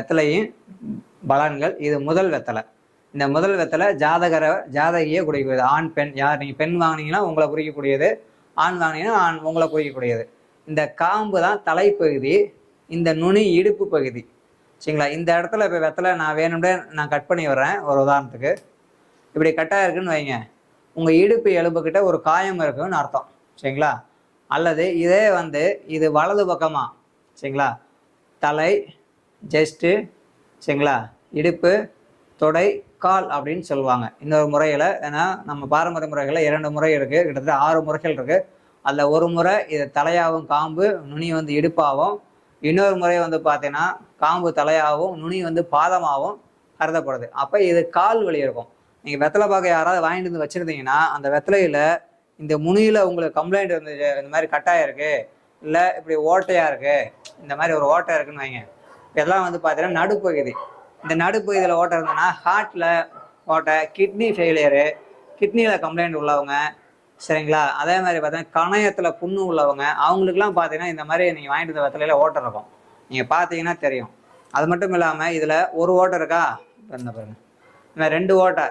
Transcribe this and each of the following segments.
வெத்தலையும் பலன்கள். இது முதல் வெத்தலை. இந்த முதல் வெத்தலை ஜாதகியை குறிக்கக்கூடியது. ஆண் பெண் யார், நீங்கள் பெண் வாங்கினீங்கன்னா உங்களை குறிக்கக்கூடியது, ஆண் வாங்கினீங்கன்னா உங்களை குறிக்கக்கூடியது. இந்த காம்பு தான் தலைப்பகுதி, இந்த நுனி இடுப்பு பகுதி. சரிங்களா? இந்த இடத்துல இப்போ வெத்தலை நான் வேணும்னே நான் கட் பண்ணி வர்றேன். ஒரு உதாரணத்துக்கு இப்படி கட்டாக இருக்குன்னு வைங்க, உங்கள் இடுப்பு எலும்புக்கிட்ட ஒரு காயம் இருக்குன்னு அர்த்தம். சரிங்களா? அல்லது இதே இது வலது பக்கமாக, சரிங்களா, தலை, ஜெஸ்ட்டு, சரிங்களா, இடுப்பு, தொடை, கால் அப்படின்னு சொல்லுவாங்க இன்னொரு முறையில். ஏன்னா நம்ம பாரம்பரிய முறைகளில் 2 முறை இருக்குது, கிட்டத்தட்ட 6 முறைகள் இருக்குது. அதில் ஒரு முறை இது தலையாகவும் காம்பு நுனி இடுப்பாகவும், இன்னொரு முறை பார்த்தீங்கன்னா காம்பு தலையாகவும் நுனி பாதமாகவும் கருதப்படுது. அப்போ இது கால் வலி இருக்கும். நீங்கள் வெத்தலை பாக்க யாராவது வாங்கிட்டு வந்து வச்சுருந்தீங்கன்னா அந்த வெத்தலையில் இந்த முனியில் உங்களுக்கு கம்ப்ளைண்ட் இருந்துச்சு, இந்த மாதிரி கட்டாயம் இருக்குது, இல்லை இப்படி ஓட்டையாக இருக்குது, இந்த மாதிரி ஒரு ஓட்டை இருக்குன்னு வைங்க. இதெல்லாம் பார்த்தீங்கன்னா நடுப்பகுதி. இந்த நடுப்பகுதியில் ஓட்டை இருந்ததுன்னா ஹார்ட்டில் ஓட்டை, கிட்னி ஃபெயிலியரு, கிட்னியில் கம்ப்ளைண்ட் உள்ளவங்க, சரிங்களா, அதே மாதிரி பார்த்தீங்கன்னா கணையத்தில் புண்ணு உள்ளவங்க, அவங்களுக்குலாம் பார்த்தீங்கன்னா இந்த மாதிரி நீங்கள் வாங்கிட்டு வந்த வெத்தலையில் ஓட்டை இருக்கும். நீங்கள் பார்த்தீங்கன்னா தெரியும். அது மட்டும் இல்லாமல் இதில் ஒரு ஓட்டை இருக்கா, என்ன பாருங்க, இந்த 2 ஓட்டை,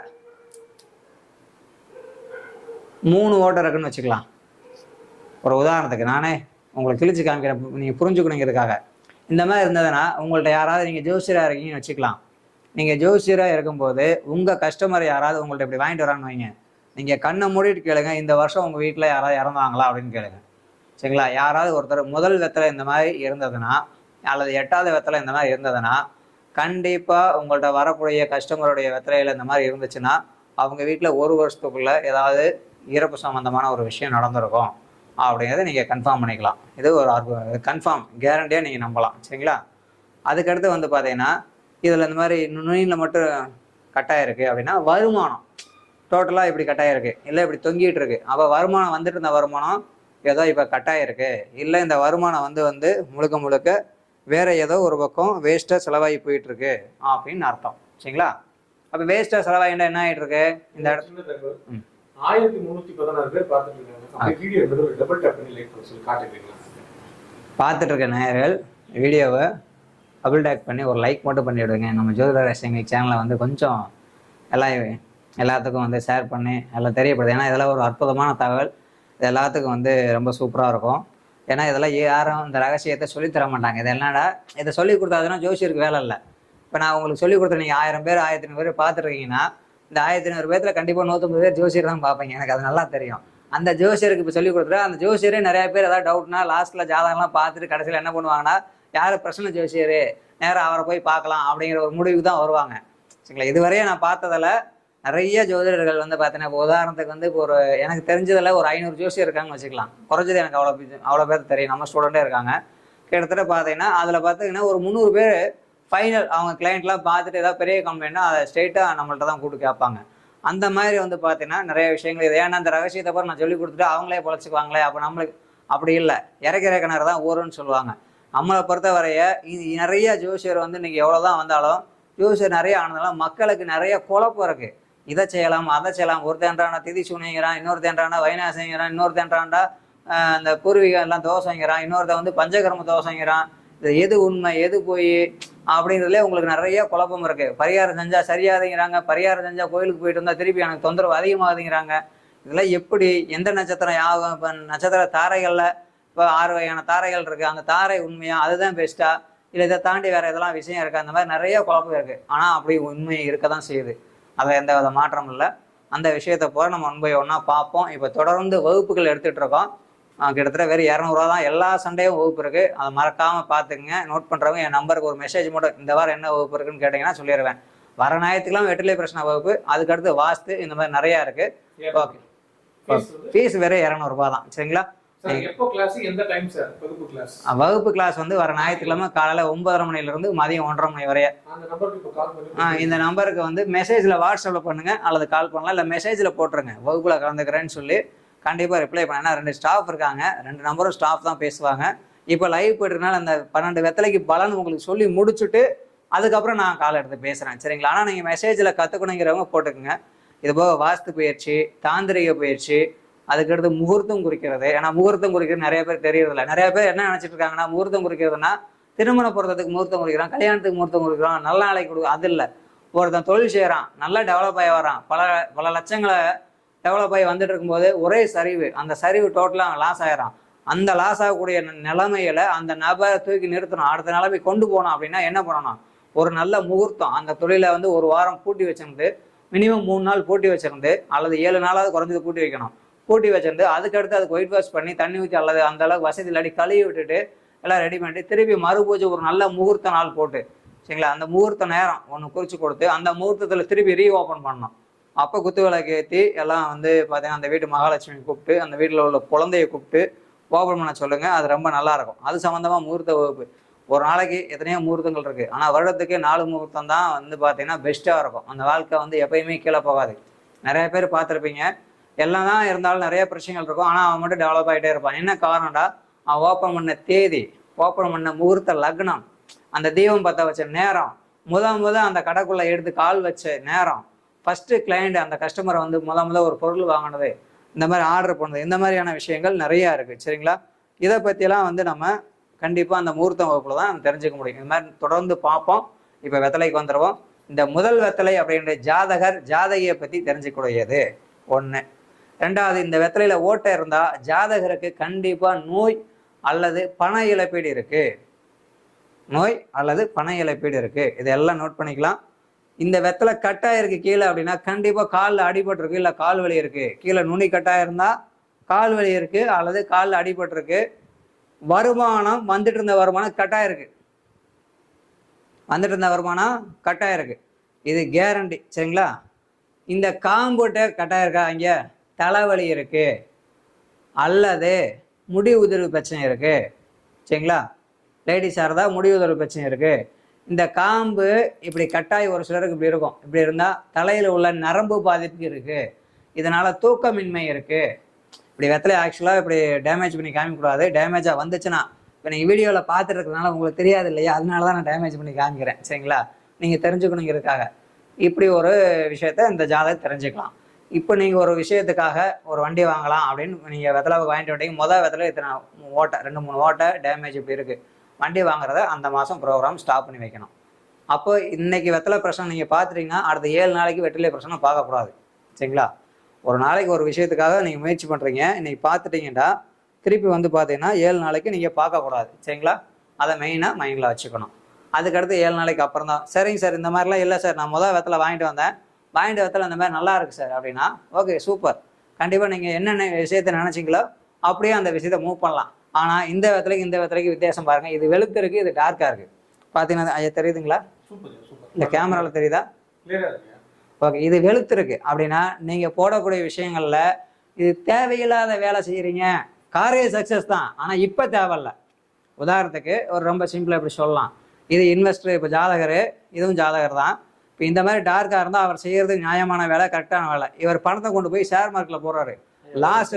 3 ஓட்டை இருக்குன்னு வச்சுக்கலாம். ஒரு உதாரணத்துக்கு நானே உங்களுக்கு கிழிச்சு காமிக்கிறேன், நீங்கள் புரிஞ்சுக்கணுங்கிறதுக்காக. இந்த மாதிரி இருந்ததுன்னா உங்கள்கிட்ட யாராவது நீங்கள் ஜோசியராக இருக்கீங்கன்னு வச்சுக்கலாம். நீங்கள் ஜோசியராக இருக்கும்போது உங்கள் கஸ்டமர் யாராவது உங்கள்கிட்ட இப்படி வாங்கிட்டு வரான்னு வைங்க, நீங்கள் கண்ணை மூடிட்டு கேளுங்க, இந்த வருஷம் உங்கள் வீட்டில் யாராவது இறந்தாங்களா அப்படின்னு கேளுங்க. சரிங்களா? யாராவது ஒருத்தர் முதல் வெத்தலை இந்த மாதிரி இருந்ததுன்னா, அல்லது 8வது வெத்தலை இந்த மாதிரி இருந்ததுன்னா, கண்டிப்பாக உங்கள்கிட்ட வரக்கூடிய கஸ்டமருடைய வெத்தலையில் இந்த மாதிரி இருந்துச்சுன்னா அவங்க வீட்டில் 1 வருஷத்துக்குள்ளே ஏதாவது இறப்பு சம்மந்தமான ஒரு விஷயம் நடந்திருக்கும் அப்படிங்கிறத நீங்கள் கன்ஃபார்ம் பண்ணிக்கலாம். இது ஒரு கன்ஃபார்ம் கேரண்டியாக நீங்கள் நம்பலாம். சரிங்களா? அதுக்கடுத்து பார்த்தீங்கன்னா இதில் இந்த மாதிரி நுனியில் மட்டும் கட்டாயம் இருக்குது அப்படின்னா வருமானம் டோட்டலாக இப்படி கட்டாயம் இருக்குது, இல்லை இப்படி தொங்கிட்டு இருக்கு. அப்போ வருமானம் வந்துட்டு இருந்த வருமானம் ஏதோ இப்போ கட்டாயம் இருக்குது, இல்லை இந்த வருமானம் முழுக்க முழுக்க வேற ஏதோ ஒரு பக்கம் வேஸ்ட்டாக செலவாகி போயிட்டுருக்கு அப்படின்னு அர்த்தம். சரிங்களா? அப்போ வேஸ்ட்டாக செலவாகிட்டா என்ன ஆகிட்டு இருக்கு? இந்த இடத்துல 1316 பேர் பார்த்துட்டு இருக்க நேயர்கள் வீடியோவை டபுள் டேக் பண்ணி ஒரு லைக் மட்டும் பண்ணி விடுங்க. நம்ம ஜோதிட ரகசியங்கள் சேனலை கொஞ்சம் எல்லாத்துக்கும் ஷேர் பண்ணி எல்லாம் தெரியப்படுது. ஏன்னா இதெல்லாம் ஒரு அற்புதமான தகவல், இது எல்லாத்துக்கும் ரொம்ப சூப்பராக இருக்கும். ஏன்னா இதெல்லாம் யாரும் இந்த ரகசியத்தை சொல்லித்தர மாட்டாங்க. இது என்னடா இதை சொல்லி கொடுத்தாதுன்னா ஜோசியருக்கு வேலை இல்லை. இப்போ நான் உங்களுக்கு சொல்லி கொடுத்தேன், நீங்கள் 1000 பேர் 1500 பேர் பார்த்துருக்கீங்கன்னா இந்த 1500 பேர்த்தில் கண்டிப்பாக 150 பேர் ஜோசியர் தான் பார்ப்பீங்க. எனக்கு அது நல்லா தெரியும். அந்த ஜோசியருக்கு இப்போ சொல்லி கொடுத்துட்டு அந்த ஜோசியரே நிறைய பேர் ஏதாவது டவுட்னா லாஸ்ட்டில் ஜாதகம்லாம் பார்த்துட்டு கடைசியில் என்ன பண்ணுவாங்கன்னா, யார் பிரச்சனை ஜோசியர் நேராக அவரை போய் பார்க்கலாம் அப்படிங்கிற ஒரு முடிவுக்கு தான் வருவாங்க. சரிங்களா? இதுவரையே நான் பார்த்ததில் நிறைய ஜோதிடர்கள் பார்த்தீங்கன்னா, இப்போ உதாரணத்துக்கு இப்போ ஒரு எனக்கு தெரிஞ்சதில் ஒரு 500 ஜோசியர் இருக்காங்கன்னு வச்சுக்கலாம். குறைஞ்சது எனக்கு அவ்வளோ பேர் தெரியும், நம்ம ஸ்டூடெண்ட்டே இருக்காங்க. கிட்டத்தட்ட பார்த்தீங்கன்னா அதில் பார்த்தீங்கன்னா ஒரு 300 பேர் ஃபைனல் அவங்க கிளைண்ட்லாம் பார்த்துட்டு ஏதாவது பெரிய கம்ப்ளைண்ட்னா அதை ஸ்ட்ரெயிட்டாக நம்மள்ட்ட தான் கூப்பிட்டு கேட்பாங்க. அந்த மாதிரி பார்த்தீங்கன்னா நிறைய விஷயங்கள் இது. ஏன்னா அந்த ரகசியத்தை நான் சொல்லி கொடுத்துட்டு அவங்களே பொழைச்சிக்குவாங்களே, அப்போ நம்மளுக்கு அப்படி இல்லை. இறக்கிற கிணறு தான் ஊருன்னு சொல்லுவாங்க. நம்மளை பொறுத்தவரைய நிறைய ஜோசியர் இன்னைக்கு எவ்வளோதான் வந்தாலும் ஜோசியர் நிறைய ஆனதாலும் மக்களுக்கு நிறைய குழப்பம் இருக்குது. இதை செய்யலாம் அதை செய்யலாம். ஒருத்தன்றானா திதி சூனிங்கிறான், இன்னொருத்தன்றானா வைநாசிங்கிறான், இன்னொருத்தன்றான்டா அந்த பூர்வீகம் எல்லாம் தோசைங்கிறான், இன்னொருத்த பஞ்சகர்ம தோசைங்கிறான். இது எது உண்மை எது போய் அப்படிங்கிறதுலே உங்களுக்கு நிறைய குழப்பம் இருக்குது. பரிகாரம் செஞ்சால் சரியாதுங்கிறாங்க, பரிகாரம் செஞ்சால் கோயிலுக்கு போயிட்டு வந்தால் திருப்பி எனக்கு தொந்தரவு அதிகமாகுதுங்கிறாங்க. இதெல்லாம் எப்படி எந்த நட்சத்திரம் யாகும்? இப்போ நட்சத்திர தாரைகளில் இப்போ 6 வகையான தாரைகள் இருக்குது. அந்த தாரை உண்மையா, அதுதான் பெஸ்ட்டா, இல்லை இதை தாண்டி வேறு எதெல்லாம் விஷயம் இருக்குது? அந்த மாதிரி நிறைய குழப்பம் இருக்குது. ஆனால் அப்படி உண்மை இருக்க தான் செய்யுது. அதை எந்த வித மாற்றம் இல்லை. அந்த விஷயத்தை போல நம்ம 1 by 1 பார்ப்போம். இப்போ தொடர்ந்து வகுப்புகள் எடுத்துகிட்டு இருக்கோம். கிட்டத்தட்ட வெறும் 200 ரூபா தான். எல்லா சண்டையும் வகுப்பு இருக்குது. அதை மறக்காமல் பார்த்துக்குங்க. நோட் பண்ணுறவங்க என் நம்பருக்கு ஒரு மெசேஜ் மட்டும் இந்த வாரம் என்ன வகுப்பு இருக்குன்னு கேட்டிங்கன்னா சொல்லிடுவேன். வர ஞாயிற்றுக்கிழமை வெற்றிலை பிரச்சனை வகுப்பு, அதுக்கடுத்து வாஸ்து, இந்த மாதிரி நிறையா இருக்குது. ஓகே, ஃபீஸ் வெறும் 200 ரூபா தான். சரிங்களா? வகுப்பு கிளாஸ் வர ஞாயிற்றுக்கிழமை காலையில் 9:30 மணிலிருந்து மதியம் 1:30 மணி வரைய. இந்த நம்பருக்கு மெசேஜில் வாட்ஸ்அப்பில் பண்ணுங்க அல்லது கால் பண்ணலாம், இல்லை மெசேஜில் போட்டுருங்க வகுப்புல கலந்துக்கிறேன்னு சொல்லி. கண்டிப்பாக ரிப்ளை பண்ண. ஏன்னா 2 ஸ்டாஃப் இருக்காங்க, 2 நம்பரும் ஸ்டாஃப் தான் பேசுவாங்க. இப்போ லைவ் போயிட்டுருக்கனால அந்த 12 வெத்தலைக்கு பலன் உங்களுக்கு சொல்லி முடிச்சுட்டு அதுக்கப்புறம் நான் கால் எடுத்து பேசுகிறேன். சரிங்களா? ஆனால் நீங்கள் மெசேஜில் கற்றுக்கணுங்கிறவங்க போட்டுக்குங்க. இது போக வாஸ்து பயிற்சி, தாந்திரிக பயிற்சி, அதுக்கடுத்து முகூர்த்தம் குறிக்கிறது. ஏன்னா முகூர்த்தம் குறிக்கிறது நிறைய பேர் தெரியறதில்ல. நிறைய பேர் என்ன நினச்சிட்டு இருக்காங்கன்னா, முகூர்த்தம் குறிக்கிறதுனா திருமண பொருத்தத்துக்கு முகூர்த்தம் குறிக்கிறான், கல்யாணத்துக்கு முகூர்த்தம் குறிக்கிறான், நல்ல நாளைக்கு கொடுக்கும். அது இல்லை. ஒருத்தன் தொழில் செய்கிறான், நல்லா டெவலப் ஆகி வரான், பல பல லட்சங்களை டெவலப் ஆகி வந்துட்டு இருக்கும்போது ஒரே சரிவு, அந்த சரிவு டோட்டலாக லாஸ் ஆகிறான். அந்த லாஸ் ஆகக்கூடிய நிலைமையில அந்த நபரை தூக்கி நிறுத்தணும், அடுத்த நிலைமை கொண்டு போனோம் அப்படின்னா என்ன பண்ணணும்? ஒரு நல்ல முகூர்த்தம், அந்த தொழிலை வந்து ஒரு வாரம் பூட்டி வச்சிருந்து, மினிமம் 3 நாள் பூட்டி வச்சிருந்து, அல்லது 7 நாளாவது குறைஞ்சது பூட்டி வைக்கணும். பூட்டி வச்சிருந்து அதுக்கடுத்து அதுக்கு ஒயிட் வாஷ் பண்ணி தண்ணி ஊற்றி, அல்லது அந்த அளவுக்கு வசதி இல்லாட்டி கழுவி விட்டுட்டு எல்லாம் ரெடி பண்ணிட்டு திருப்பி மறுபூஜை ஒரு நல்ல முகூர்த்த நாள் போட்டு, சரிங்களா, அந்த முகூர்த்த நேரம் ஒன்று குறித்து கொடுத்து அந்த முகூர்த்தத்தில் திருப்பி ரீஓப்பன் பண்ணணும். அப்போ குத்து விளக்கு ஏற்றி எல்லாம் வந்து பார்த்தீங்கன்னா அந்த வீட்டு மகாலட்சுமி கூப்பிட்டு, அந்த வீட்டில் உள்ள குழந்தைய கூப்பிட்டு ஓப்பன் பண்ண சொல்லுங்கள். அது ரொம்ப நல்லாயிருக்கும். அது சம்மந்தமாக முகூர்த்த வகுப்பு. ஒரு நாளைக்கு எத்தனையோ முகூர்த்தங்கள் இருக்குது, ஆனால் வருடத்துக்கு 4 முகூர்த்தம் தான் வந்து பார்த்தீங்கன்னா பெஸ்ட்டாக இருக்கும். அந்த வாழ்க்கை வந்து எப்பயுமே கீழே போகாது. நிறைய பேர் பார்த்துருப்பீங்க, எல்லாம் தான் இருந்தாலும் நிறைய பிரச்சனைகள் இருக்கும், ஆனால் அவன் மட்டும் டெவலப் ஆகிட்டே இருப்பான். என்ன காரணம்டா? அவன் ஓப்பன் பண்ண தேதி, ஓப்பன் பண்ண முகூர்த்த லக்னம், அந்த தீபம் பற்ற வச்ச நேரம், முத அந்த கடைக்குள்ளே எடுத்து கால் வச்ச நேரம், ஃபஸ்ட்டு கிளைண்ட் அந்த கஸ்டமரை வந்து முத ஒரு பொருள் வாங்கினது, இந்த மாதிரி ஆர்டர் பண்ணது, இந்த மாதிரியான விஷயங்கள் நிறையா இருக்குது. சரிங்களா, இதை பற்றியெல்லாம் வந்து நம்ம கண்டிப்பாக அந்த முகூர்த்த வகுப்பில் தான் நம்ம தெரிஞ்சுக்க முடியும். இந்த மாதிரி தொடர்ந்து பார்ப்போம். இப்போ வெத்தலைக்கு வந்துடுவோம். இந்த முதல் வெத்தலை அப்படின்ற ஜாதகர் ஜாதகியை பற்றி தெரிஞ்சுக்கூடியது ஒன்று. ரெண்டாவது, இந்த வெத்தலையில் ஓட்டை இருந்தால் ஜாதகருக்கு கண்டிப்பாக நோய் அல்லது பண இழப்பீடு இருக்குது. நோய் அல்லது பண இழப்பீடு இருக்குது. இதெல்லாம் நோட் பண்ணிக்கலாம். இந்த வெத்தலை கட்டாயிருக்கு கீழே அப்படின்னா கண்டிப்பாக காலில் அடிபட்டிருக்கு, இல்லை கால் வலி இருக்குது. கீழே நுனி கட்டாயிருந்தால் கால் வலி இருக்குது, அல்லது காலில் அடிபட்டிருக்கு. வருமானம் வந்துட்டு இருந்த வருமானம் கட்டாயிருக்கு, வந்துட்டு இருந்த வருமானம் கட்டாயிருக்கு. இது கேரண்டி. சரிங்களா, இந்த காம்புட்டை கட்டாயிருக்கா, இங்கே தலைவலி இருக்குது, அல்லது முடி உதிர்வு பிரச்சனை இருக்குது. சரிங்களா, லேடிஸாக இருந்தால் முடி உதிர்வு பிரச்சனை இருக்குது. இந்த காம்பு இப்படி கட்டாய் ஒரு சிலருக்கு இப்படி இருக்கும். இப்படி இருந்தால் தலையில் உள்ள நரம்பு பாதிப்பு இருக்குது, இதனால் தூக்கமின்மை இருக்குது. இப்படி வெத்தலை ஆக்சுவலாக இப்படி டேமேஜ் பண்ணி காமிக்கக்கூடாது. டேமேஜாக வந்துச்சுன்னா, இப்போ நீங்கள் வீடியோவில் பார்த்துட்டு இருக்கிறதுனால உங்களுக்கு தெரியாது இல்லையா, அதனால தான் நான் டேமேஜ் பண்ணி காமிக்கிறேன். சரிங்களா, நீங்கள் தெரிஞ்சுக்கணுங்கிறதுக்காக இப்படி ஒரு விஷயத்த இந்த ஜாதகம் தெரிஞ்சுக்கலாம். இப்போ நீங்கள் ஒரு விஷயத்துக்காக ஒரு வண்டி வாங்கலாம் அப்படின்னு நீங்கள் வெத்தலை வாங்கிட்டு வந்தீங்க. முதல் வெத்தலை இத்தனை ஓட்டை, 2-3 ஓட்டை டேமேஜ் இப்படி இருக்குது. வண்டி வாங்குறத அந்த மாதம் ப்ரோக்ராம் ஸ்டாப் பண்ணி வைக்கணும். அப்போ இன்னைக்கு வெத்தலை பிரச்சனை நீங்கள் பார்த்துட்டீங்கன்னா அடுத்த 7 நாளைக்கு வெற்றிலை பிரச்சனை பார்க்கக்கூடாது. சரிங்களா, ஒரு நாளைக்கு ஒரு விஷயத்துக்காக நீங்கள் முயற்சி பண்ணுறீங்க, இன்னைக்கு பார்த்துட்டீங்கன்னா திருப்பி வந்து பார்த்தீங்கன்னா 7 நாளைக்கு நீங்கள் பார்க்கக்கூடாது. சரிங்களா, அதை மெயினாக மைண்டில் வச்சுக்கணும். அதுக்கடுத்து 7 நாளைக்கு அப்புறம் தான், சரிங்க சார் இந்த மாதிரிலாம் இல்லை சார், நான் முதல் வெத்தலை வாங்கிட்டு வந்தேன், வாங்கிட்டு வெத்தலை இந்த மாதிரி நல்லா இருக்குது சார் அப்படின்னா ஓகே சூப்பர். கண்டிப்பாக நீங்கள் என்னென்ன விஷயத்தை நினச்சிங்களோ அப்படியே அந்த விஷயத்தை மூவ் பண்ணலாம். ஆனால் இந்த வெத்தலைக்கு வித்தியாசம் பாருங்கள். இது வெளுத்து இருக்குது, இது டார்க்காக இருக்குது. பார்த்தீங்கன்னா ஐயா தெரியுதுங்களா, இல்லை கேமராவில் தெரியுதா? ஓகே, இது வெளுத்து இருக்கு அப்படின்னா நீங்கள் போடக்கூடிய விஷயங்களில் இது தேவையில்லாத வேலை செய்கிறீங்க. காரிய சக்ஸஸ் தான், ஆனால் இப்போ தேவையில்லை. உதாரணத்துக்கு ஒரு ரொம்ப சிம்பிளாக இப்படி சொல்லலாம். இது இன்வெஸ்டர், இப்போ ஜாதகர், இதுவும் ஜாதகர் தான். இப்போ இந்த மாதிரி டார்க்காக இருந்தால் அவர் செய்கிறது நியாயமான வேலை, கரெக்டான வேலை. இவர் பணத்தை கொண்டு போய் ஷேர் மார்க்கெட்டில் போடுறாரு, லாஸ்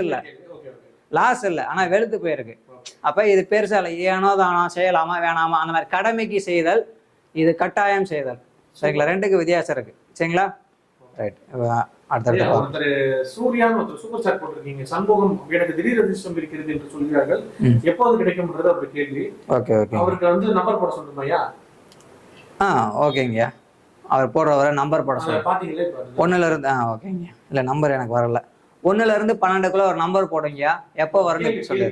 இல்லை, ஆனால் வெளுத்து போயிருக்கு. அப்போ இது பெருசாக இல்லை, ஏனோ தானோ செய்யலாமா வேணாமா அந்த மாதிரி கடமைக்கு செய்தல், இது கட்டாயம் செய்தல். சரிங்களா, ரெண்டுக்கு வித்தியாசம் இருக்குது. சரிங்களா, ரைட். ஒருத்தர் சூர்யான்னு ஒருத்தர் சூப்பர் சாட் போட்டிருக்கீங்க. சண்முகம் எனக்கு திடீர் அதிர்ஷ்டம் இருக்கிறது என்று சொல்கிறார்கள், எப்போது கிடைக்கும்ன்றது அப்படி கேள்வி. ஓகே ஓகே, அவருக்கு வந்து நம்பர் போட சொல்லுமையா? ஓகேங்கய்யா, அவர் போடுறவரை நம்பர் போட சொல்லுங்க. பாத்தீங்களே 1ல இருந்து ஓகேங்க. இல்லை நம்பர் எனக்கு வரல. 1ல இருந்து 12க்குள்ள ஒரு நம்பர் போடுங்கய்யா. எப்போ வரணும் சொல்லு.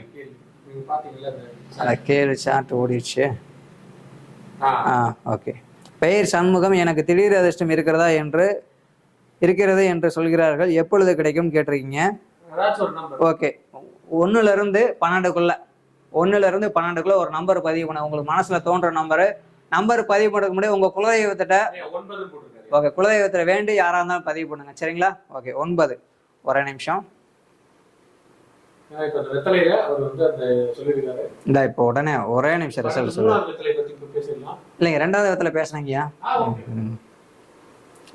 கேளு, சாட் ஓடிடுச்சு. ஓகே. பெயர் சண்முகம், எனக்கு திடீர் அதிர்ஷ்டம் இருக்கிறது என்று சொல்கிறார்கள், எப்பொழுது கிடைக்கும் கேட்டிருக்கீங்க. ஓகே, 1ல இருந்து 12க்குள்ள ஒரு நம்பர் பதிவு பண்ண. உங்களுக்கு மனசுல தோன்ற நம்பர் பதிவு பண்ணுறதுக்கு முன்னாடி உங்க குலதெய்வத்திட்ட, ஓகே, குலதெய்வத்தில் வேண்டி யாரா இருந்தாலும் பதிவு பண்ணுங்க. சரிங்களா, ஓகே. 9, ஒரே நிமிஷம். இந்த இப்போ உடனே ஒரே நிமிஷம் ரிசல்ட் சொல்லுங்க. இல்லைங்க, 2வது வெத்தலை பேசுனீங்கய்யா.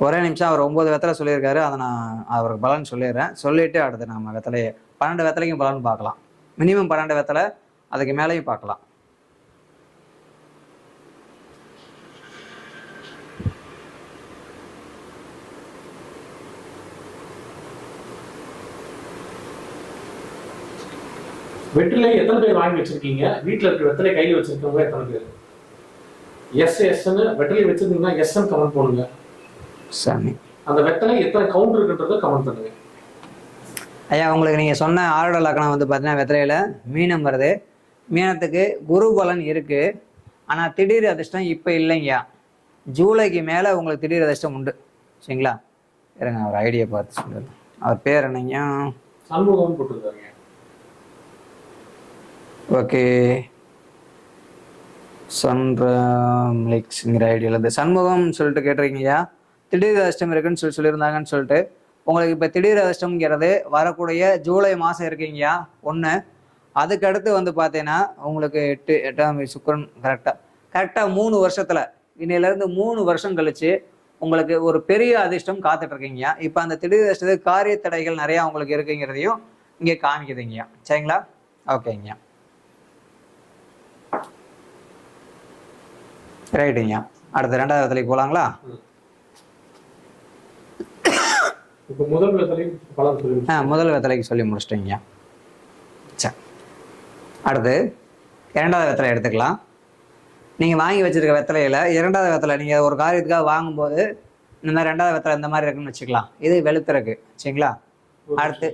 ஒரே நிமிஷம். அவர் 9 வெத்தலை சொல்லியிருக்காரு, அதை நான் அவருக்கு பலன் சொல்லிடுறேன். சொல்லிட்டு அடுத்து நம்ம வெத்தலையை 12 வெத்தலைக்கும் பலன் பார்க்கலாம். மினிமம் 12 வெத்தலை, அதுக்கு மேலேயும் பார்க்கலாம். வெற்றிலை எத்தனை பேர் வாங்கி வச்சிருக்கீங்க? வீட்டுல இருக்க வெத்தலை கையில் வச்சிருக்கவங்க எத்தனை பேர்? எஸ்ன்னு வெத்தலை வச்சிருந்தீங்கன்னா எஸ்ன்னு கமெண்ட் பண்ணுங்க. சாமி அந்த வெத்தலை எத்தனை கவுண்ட் இருக்குன்றத கமெண்ட் பண்ணுங்க. ஐயா உங்களுக்கு நீங்கள் சொன்ன ஆரோட லக்கணம் வந்து பார்த்தீங்கன்னா வெத்தலையில் மீனம் வருது. மீனத்துக்கு குரு பலன் இருக்குது. ஆனால் திடீர் அதிர்ஷ்டம் இப்போ இல்லைங்கய்யா. ஜூலைக்கு மேலே உங்களுக்கு திடீர் அதிர்ஷ்டம் உண்டு. சரிங்களா? இருங்க அவர் ஐடியா பார்த்து சொல்லுங்க. அவர் பேர் என்னங்க? சண்முகம் போட்டுருக்காருங்க. ஓகே, சன்ராம்லிக்ஸ்ங்கிற ஐடியாவில் சண்முகம் சொல்லிட்டு கேட்டிருக்கீங்கய்யா. திடீர் அதிர்ஷ்டம் இருக்குன்னு சொல்லியிருந்தாங்கன்னு சொல்லிட்டு உங்களுக்கு இப்போ திடீர் அதிர்ஷ்டம்ங்கிறது வரக்கூடிய ஜூலை மாதம் இருக்கீங்கய்யா 1. அதுக்கடுத்து வந்து பார்த்தீங்கன்னா உங்களுக்கு 8ஆம் சுக்கிரன் கரெக்டாக 3 வருஷத்தில் இன்னையிலேருந்து 3 வருஷம் கழிச்சு உங்களுக்கு ஒரு பெரிய அதிர்ஷ்டம் காத்துட்டு இருக்கீங்கய்யா. இப்போ அந்த திடீர் அதிர்ஷ்டத்துக்கு காரிய தடைகள் நிறையா உங்களுக்கு இருக்குங்கிறதையும் இங்கே காமிக்குதுங்கய்யா. சரிங்களா? ஓகேங்கய்யா, ரைட்டுங்கய்யா. அடுத்த 2வது வெத்தலைக்கு போகலாங்களா? இப்போ முதல் வெத்தலை பலன் சொல்லி முதல் வெத்தலைக்கு சொல்லி முடிச்சிட்டீங்கய்யா. சரி, அடுத்து 2வது வெத்தலை எடுத்துக்கலாம். நீங்கள் வாங்கி வச்சிருக்க வெத்தலையில் 2வது வெத்தலை நீங்கள் ஒரு காரியத்துக்காக வாங்கும்போது இந்த மாதிரி 2வது வெத்தலை இந்த மாதிரி இருக்குன்னு வச்சுக்கலாம். இது வெளுத்துறக்கு. சரிங்களா? அடுத்து